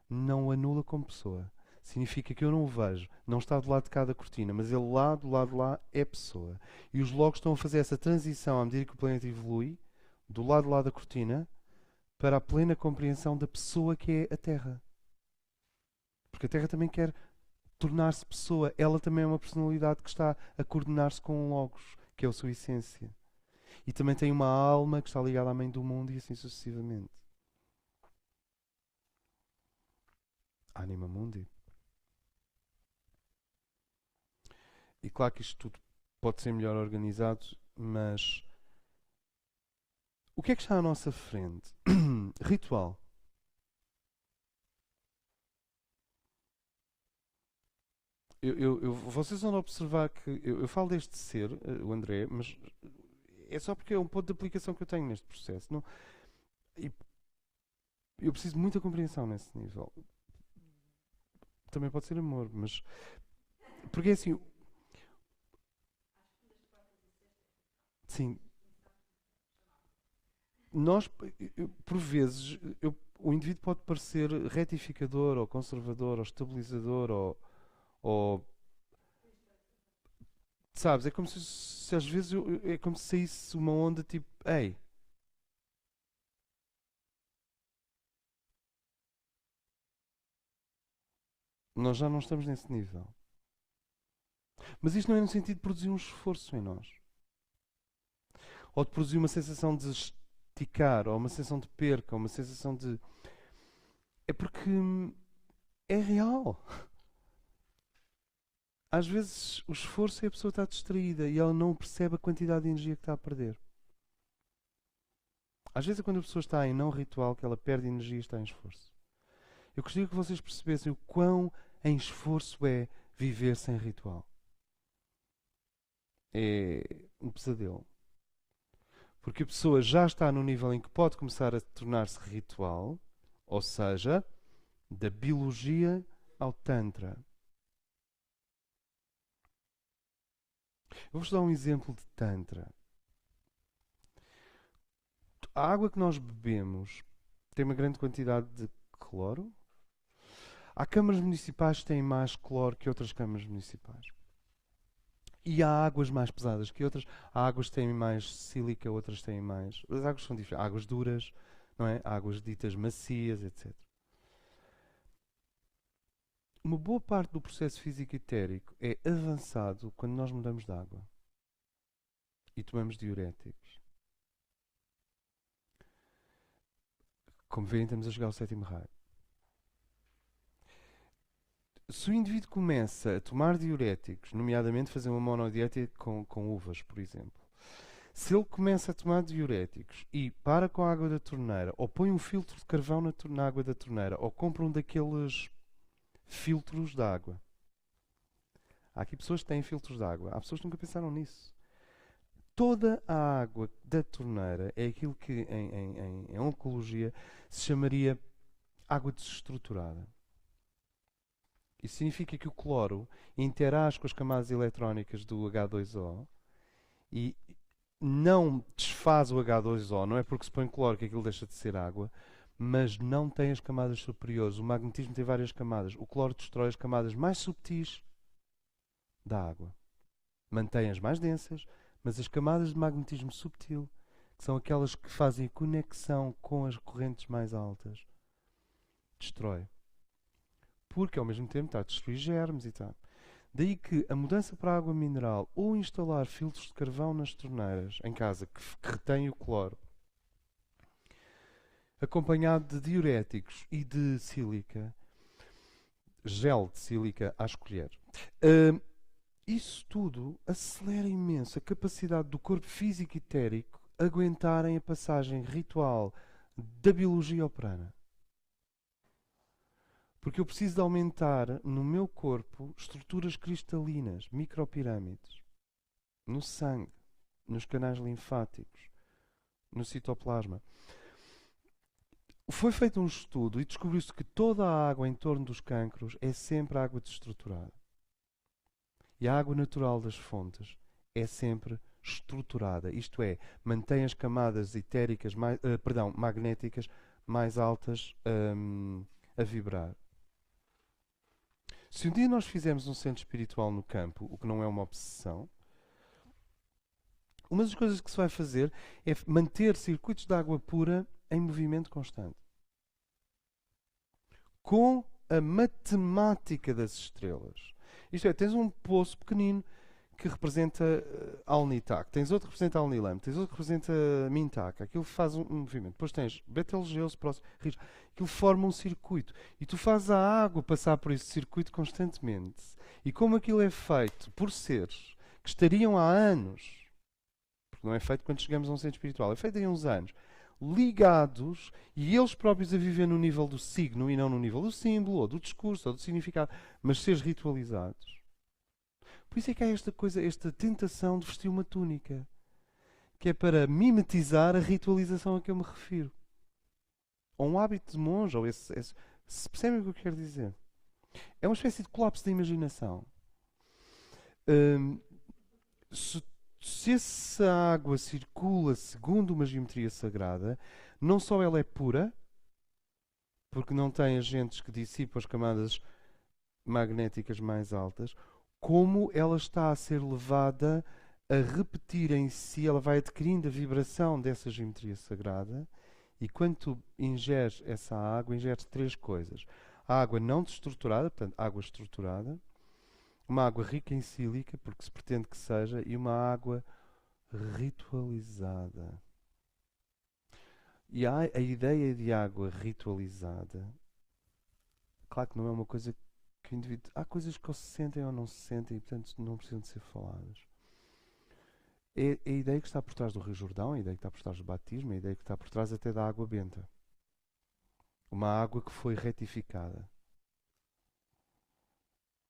não o anula como pessoa. Significa que eu não o vejo. Não está do lado de cada cortina, mas ele lá, do lado de lá, é pessoa. E os logos estão a fazer essa transição à medida que o planeta evolui, do lado de lá da cortina, para a plena compreensão da pessoa que é a Terra. Porque a Terra também quer tornar-se pessoa. Ela também é uma personalidade que está a coordenar-se com um Logos, que é a sua essência. E também tem uma alma que está ligada à mãe do mundo e assim sucessivamente. Anima Mundi. E claro que isto tudo pode ser melhor organizado, mas o que é que está à nossa frente? Ritual. Vocês vão observar que eu falo deste ser, o André, mas é só porque é um ponto de aplicação que eu tenho neste processo. Não, e eu preciso de muita compreensão nesse nível. Também pode ser amor, mas porque é assim, sim, nós, por vezes, o indivíduo pode parecer retificador, ou conservador, ou estabilizador, ou sabes, é como se às vezes é como se saísse uma onda tipo, ei, nós já não estamos nesse nível. Mas isto não é no sentido de produzir um esforço em nós. Ou de produzir uma sensação de esticar, ou uma sensação de perca, ou uma sensação de. É porque é real. Às vezes o esforço é a pessoa estar distraída e ela não percebe a quantidade de energia que está a perder. Às vezes é quando a pessoa está em não ritual que ela perde energia e está em esforço. Eu gostaria que vocês percebessem o quão em esforço é viver sem ritual. é um pesadelo. Porque a pessoa já está no nível em que pode começar a tornar-se ritual, ou seja, da biologia ao Tantra. Eu vou-vos dar um exemplo de Tantra. A água que nós bebemos tem uma grande quantidade de cloro. Há câmaras municipais que têm mais cloro que outras câmaras municipais. E há águas mais pesadas que outras. Há águas que têm mais sílica, outras têm mais. As águas são diferentes. Há águas duras, não é? Há águas ditas macias, etc. Uma boa parte do processo físico etérico é avançado quando nós mudamos de água e tomamos diuréticos. Como veem, estamos a chegar ao sétimo raio. Se o indivíduo começa a tomar diuréticos, nomeadamente fazer uma monodieta com uvas, por exemplo, se ele começa a tomar diuréticos e para com a água da torneira, ou põe um filtro de carvão na água da torneira, ou compra um daqueles filtros de água. Há aqui pessoas que têm filtros de água. Há pessoas que nunca pensaram nisso. Toda a água da torneira é aquilo que em oncologia se chamaria água desestruturada. Isso significa que o cloro interage com as camadas eletrónicas do H2O e não desfaz o H2O, não é porque se põe cloro que aquilo deixa de ser água, mas não tem as camadas superiores. O magnetismo tem várias camadas. O cloro destrói as camadas mais subtis da água. Mantém as mais densas, mas as camadas de magnetismo subtil, que são aquelas que fazem conexão com as correntes mais altas, destrói. Porque ao mesmo tempo está a destruir germes e tal. Daí que a mudança para a água mineral ou instalar filtros de carvão nas torneiras em casa que retém o cloro, acompanhado de diuréticos e de sílica, gel de sílica a escolher. Isso tudo acelera imenso a capacidade do corpo físico e etérico aguentarem a passagem ritual da biologia ao prana. Porque eu preciso de aumentar no meu corpo estruturas cristalinas, micropirâmides, no sangue, nos canais linfáticos, no citoplasma. Foi feito um estudo e descobriu-se que toda a água em torno dos cancros é sempre água desestruturada. E a água natural das fontes é sempre estruturada, isto é, mantém as camadas etéricas, magnéticas mais altas a vibrar. Se um dia nós fizermos um centro espiritual no campo, o que não é uma obsessão, uma das coisas que se vai fazer é manter circuitos de água pura em movimento constante. Com a matemática das estrelas. Isto é, tens um poço pequenino que representa Alnitak, tens outro que representa Alnilam, tens outro que representa Mintaka. Aquilo faz um movimento. Depois tens Betelgeuse, próximo, Ris. Aquilo forma um circuito. E tu fazes a água passar por esse circuito constantemente. E como aquilo é feito por seres que estariam há anos, porque não é feito quando chegamos a um centro espiritual, é feito em uns anos, ligados e eles próprios a viver no nível do signo e não no nível do símbolo, ou do discurso, ou do significado, mas seres ritualizados. Por isso é que há esta coisa, esta tentação de vestir uma túnica, que é para mimetizar a ritualização a que eu me refiro. Ou um hábito de monge, ou se percebem o que eu quero dizer. É uma espécie de colapso da imaginação. Se essa água circula segundo uma geometria sagrada, não só ela é pura, porque não tem agentes que dissipam as camadas magnéticas mais altas, como ela está a ser levada a repetir em si, ela vai adquirindo a vibração dessa geometria sagrada, e quando tu ingeres essa água, ingeres três coisas. A água não desestruturada, portanto, água estruturada, uma água rica em sílica, porque se pretende que seja, e uma água ritualizada. E há a ideia de água ritualizada. Claro que não é uma coisa que o indivíduo... Há coisas que ou se sentem ou não se sentem e, portanto, não precisam de ser faladas. É a ideia que está por trás do Rio Jordão, a ideia que está por trás do batismo, a ideia que está por trás até da água benta. Uma água que foi retificada.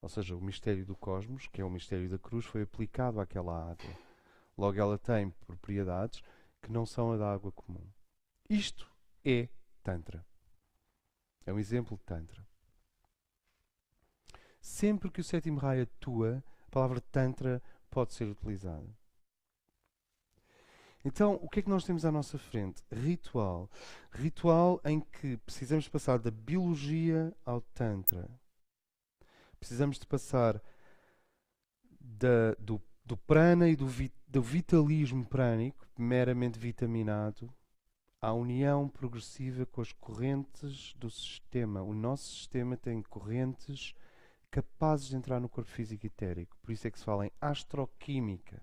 Ou seja, o mistério do cosmos, que é o mistério da cruz, foi aplicado àquela água. Logo, ela tem propriedades que não são a da água comum. Isto é Tantra. É um exemplo de Tantra. Sempre que o sétimo raio atua, a palavra Tantra pode ser utilizada. Então, o que é que nós temos à nossa frente? Ritual. Ritual em que precisamos passar da biologia ao Tantra. Precisamos de passar do prana e do vitalismo prânico, meramente vitaminado, à união progressiva com as correntes do sistema. O nosso sistema tem correntes capazes de entrar no corpo físico etérico. Por isso é que se fala em astroquímica.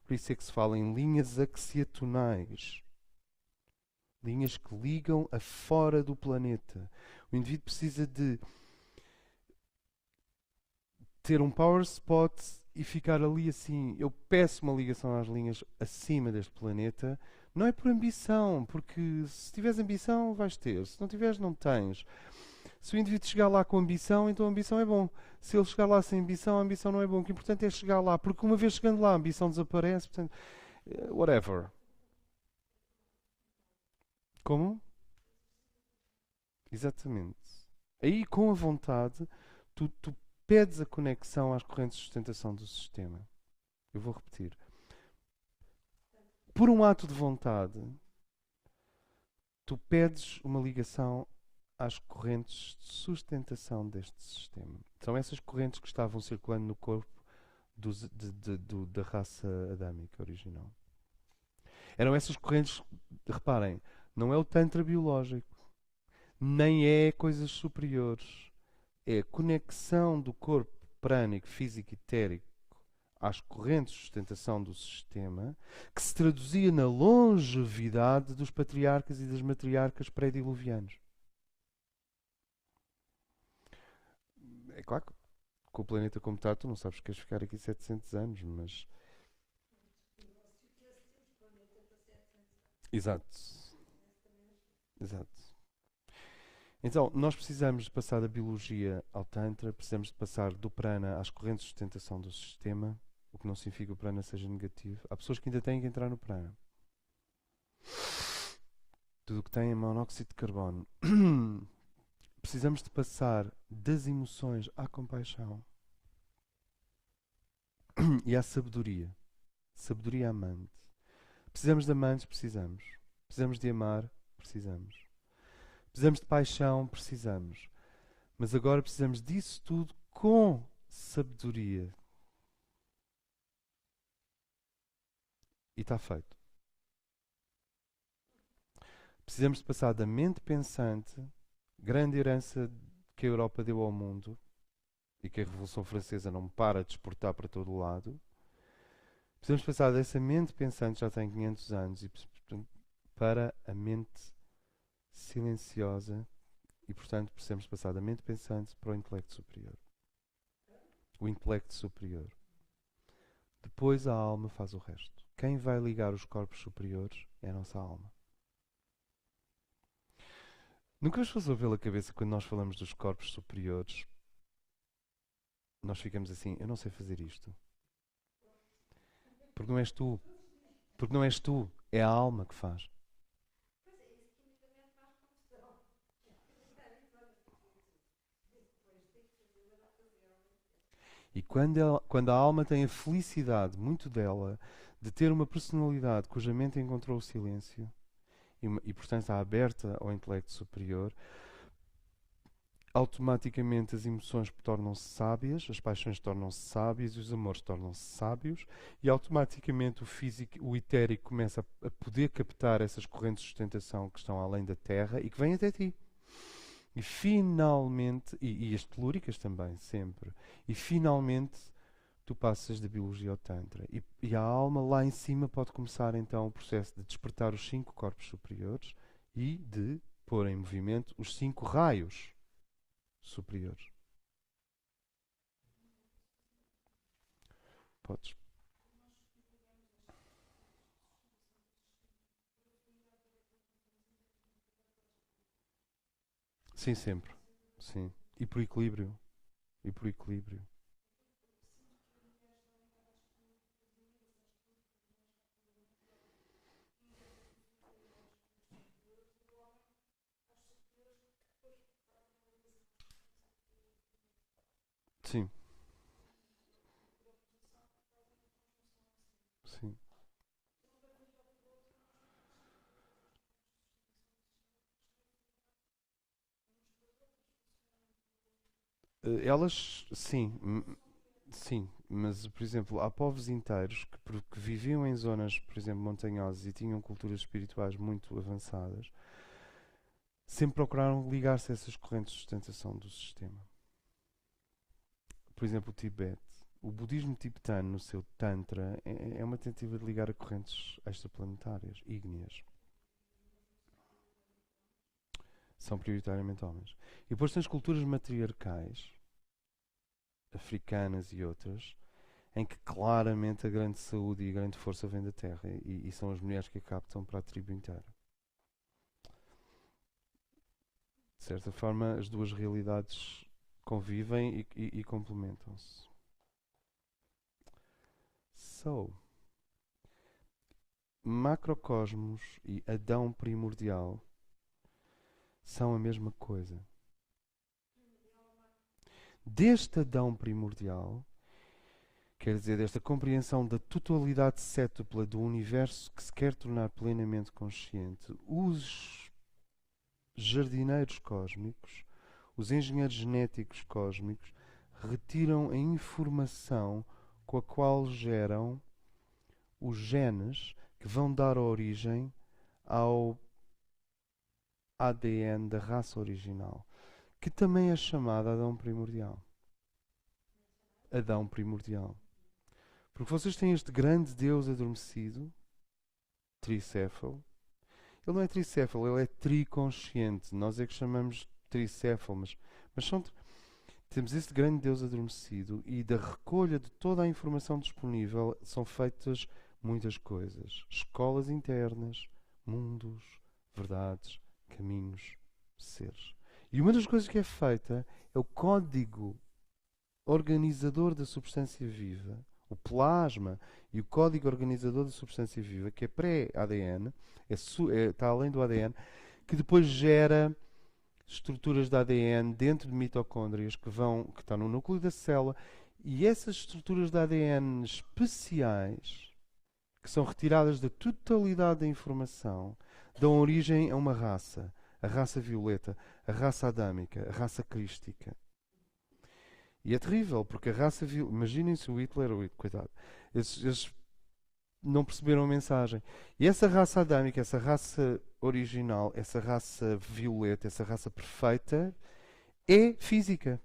Por isso é que se fala em linhas axiatonais. Linhas que ligam a fora do planeta. O indivíduo precisa de ter um power spot e ficar ali assim. Eu peço uma ligação às linhas acima deste planeta. Não é por ambição, porque se tiveres ambição, vais ter. Se não tiveres, não tens. Se o indivíduo chegar lá com ambição, então a ambição é bom. Se ele chegar lá sem ambição, a ambição não é bom. O que é importante é chegar lá, porque uma vez chegando lá, a ambição desaparece. Portanto, whatever. Como? Exatamente. Aí, com a vontade, tu pedes a conexão às correntes de sustentação do sistema. Eu vou repetir. Por um ato de vontade, tu pedes uma ligação às correntes de sustentação deste sistema. São essas correntes que estavam circulando no corpo da raça adâmica original. Eram essas correntes, reparem, não é o Tantra biológico, nem é coisas superiores. É a conexão do corpo prânico, físico e etérico às correntes de sustentação do sistema, que se traduzia na longevidade dos patriarcas e das matriarcas pré-diluvianos. É claro que com o planeta como está, tu não sabes que queres ficar aqui 700 anos, mas... Exato. Exato. Então, nós precisamos de passar da biologia ao Tantra, precisamos de passar do prana às correntes de sustentação do sistema, o que não significa que o prana seja negativo. Há pessoas que ainda têm que entrar no prana. Tudo o que tem é monóxido de carbono. Precisamos de passar das emoções à compaixão e à sabedoria. Sabedoria amante. Precisamos de amantes? Precisamos. Precisamos de amar? Precisamos. Precisamos de paixão? Precisamos. Mas agora precisamos disso tudo com sabedoria. E está feito. Precisamos de passar da mente pensante, grande herança que a Europa deu ao mundo e que a Revolução Francesa não para de exportar para todo o lado. Precisamos passar dessa mente pensante, já tem 500 anos, para a mente silenciosa e, portanto, precisamos passar da mente pensante para o intelecto superior. O intelecto superior. Depois a alma faz o resto. Quem vai ligar os corpos superiores é a nossa alma. Nunca vos passou pela cabeça quando nós falamos dos corpos superiores, nós ficamos assim, eu não sei fazer isto. Porque não és tu. Porque não és tu, é a alma que faz. E quando a alma tem a felicidade, muito dela, de ter uma personalidade cuja mente encontrou o silêncio e portanto está aberta ao intelecto superior, automaticamente as emoções tornam-se sábias, as paixões tornam-se sábias e os amores tornam-se sábios e automaticamente o físico, o etérico começa a poder captar essas correntes de sustentação que estão além da Terra e que vêm até ti. E finalmente, e as telúricas também, sempre, e finalmente tu passas da biologia ao Tantra. E a alma lá em cima pode começar então o processo de despertar os 5 corpos superiores e de pôr em movimento os 5 raios superiores. Podes. Sim, sempre. Sim. E por equilíbrio. E por equilíbrio. Sim, sim. Elas, sim, sim, mas por exemplo, há povos inteiros que viviam em zonas, por exemplo, montanhosas e tinham culturas espirituais muito avançadas, sempre procuraram ligar-se a essas correntes de sustentação do sistema. Por exemplo, o Tibete. O budismo tibetano, no seu Tantra, é uma tentativa de ligar a correntes extraplanetárias, ígneas. São prioritariamente homens. E depois tens culturas matriarcais, africanas e outras, em que claramente a grande saúde e a grande força vem da terra e são as mulheres que a captam para a tribo inteira. De certa forma, as duas realidades convivem e complementam-se. So, macrocosmos e Adão primordial são a mesma coisa. Deste Adão primordial, quer dizer, desta compreensão da totalidade cétupla do universo que se quer tornar plenamente consciente, os jardineiros cósmicos, os engenheiros genéticos cósmicos, retiram a informação com a qual geram os genes que vão dar origem ao ADN da raça original, que também é chamada Adão primordial. Adão primordial. Porque vocês têm este grande Deus adormecido, tricéfalo. Ele não é tricéfalo, ele é triconsciente. Nós é que chamamos de tricéfalo, mas temos este grande Deus adormecido e da recolha de toda a informação disponível são feitas muitas coisas. Escolas internas, mundos, verdades, caminhos, seres. E uma das coisas que é feita é o código organizador da substância viva, o plasma e o código organizador da substância viva, que é pré-ADN, está além do ADN, que depois gera estruturas de ADN dentro de mitocôndrias que estão no núcleo da célula, e essas estruturas de ADN especiais, que são retiradas da totalidade da informação, dão origem a uma raça, a raça violeta, a raça adâmica, a raça crística. E é terrível, porque a raça violeta, imaginem se o Hitler, coitado, esses não perceberam a mensagem. E essa raça adâmica, essa raça original, essa raça violeta, essa raça perfeita, é física.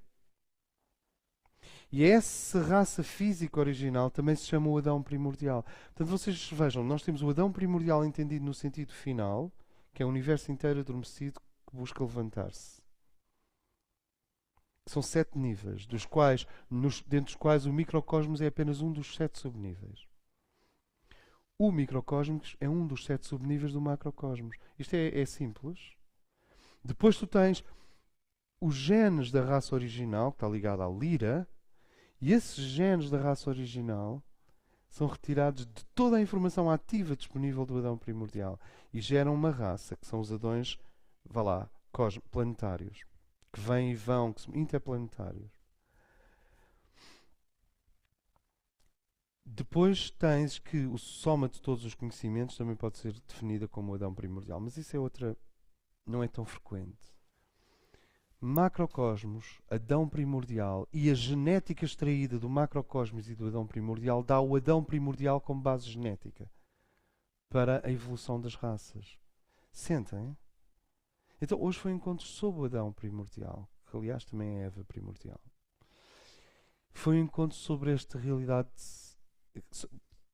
E essa raça física original também se chama o Adão primordial. Portanto, vocês vejam, nós temos o Adão primordial entendido no sentido final, que é o universo inteiro adormecido que busca levantar-se. São 7 níveis, dentro dos quais o microcosmos é apenas um dos 7 subníveis. O microcosmos é um dos 7 subníveis do macrocosmos. Isto é simples. Depois tu tens os genes da raça original, que está ligado à lira, e esses genes da raça original são retirados de toda a informação ativa disponível do Adão primordial e geram uma raça, que são os Adões, vá lá, planetários, que vêm e vão, que são interplanetários. Depois tens que o soma de todos os conhecimentos também pode ser definida como o Adão primordial, mas isso é outra, não é tão frequente. Macrocosmos, Adão primordial e a genética extraída do macrocosmos e do Adão primordial dá o Adão primordial como base genética para a evolução das raças. Sentem? Então hoje foi um encontro sobre o Adão primordial, que aliás também é Eva primordial. Foi um encontro sobre esta realidade,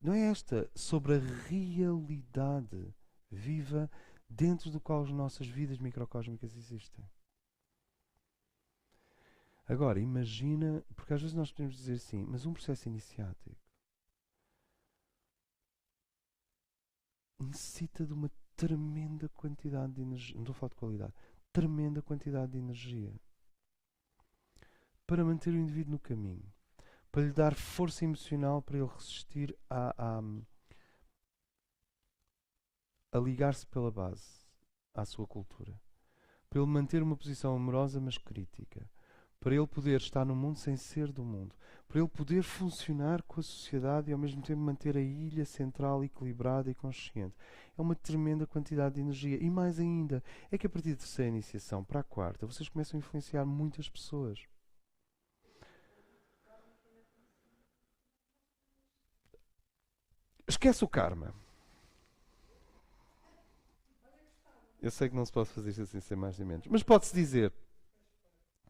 não é esta, sobre a realidade viva dentro do qual as nossas vidas microcósmicas existem. Agora, imagina, porque às vezes nós podemos dizer assim, mas um processo iniciático necessita de uma tremenda quantidade de energia, não estou a falar de qualidade, tremenda quantidade de energia para manter o indivíduo no caminho, para lhe dar força emocional para ele resistir a ligar-se pela base à sua cultura, para ele manter uma posição amorosa mas crítica, para ele poder estar no mundo sem ser do mundo, para ele poder funcionar com a sociedade e ao mesmo tempo manter a ilha central equilibrada e consciente. É uma tremenda quantidade de energia. E mais ainda, é que a partir da terceira iniciação para a quarta, vocês começam a influenciar muitas pessoas. Esquece o karma. Eu sei que não se pode fazer isto assim sem mais nem menos, mas pode-se dizer,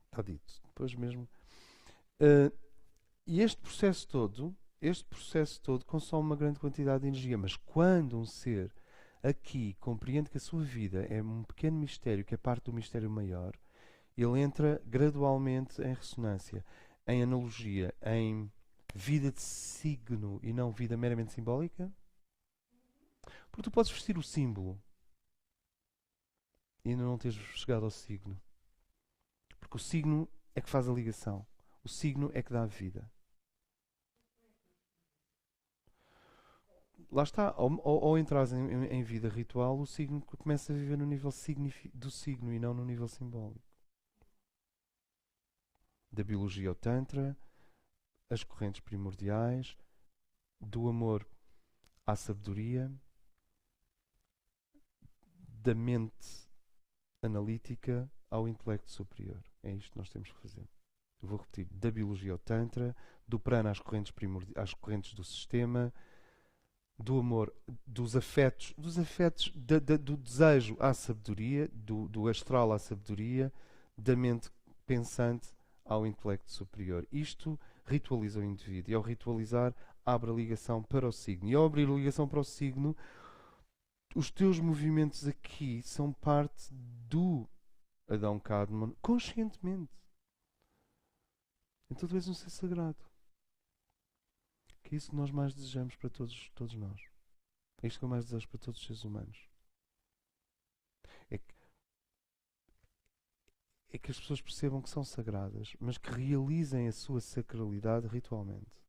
está dito, depois mesmo. E este processo todo consome uma grande quantidade de energia, mas quando um ser aqui compreende que a sua vida é um pequeno mistério, que é parte do mistério maior, ele entra gradualmente em ressonância, em analogia, em vida de signo e não vida meramente simbólica. Porque tu podes vestir o símbolo e ainda não teres chegado ao signo. Porque o signo é que faz a ligação. O signo é que dá a vida. Lá está, ao entrar em vida ritual, o signo começa a viver no nível do signo e não no nível simbólico. Da biologia ao Tantra, as correntes primordiais, do amor à sabedoria, da mente analítica ao intelecto superior. É isto que nós temos que fazer. Eu vou repetir: da biologia ao Tantra, do prana às às correntes do sistema, do amor, dos afetos, do desejo à sabedoria, do astral à sabedoria, da mente pensante ao intelecto superior. Isto ritualiza o indivíduo e ao ritualizar abre a ligação para o signo. E ao abrir a ligação para o signo, os teus movimentos aqui são parte do Adão Kadmon conscientemente. Então tu és um ser sagrado. Que é isso que nós mais desejamos para todos nós. É isto que eu mais desejo para todos os seres humanos. É que, é que as pessoas percebam que são sagradas, mas que realizem a sua sacralidade ritualmente.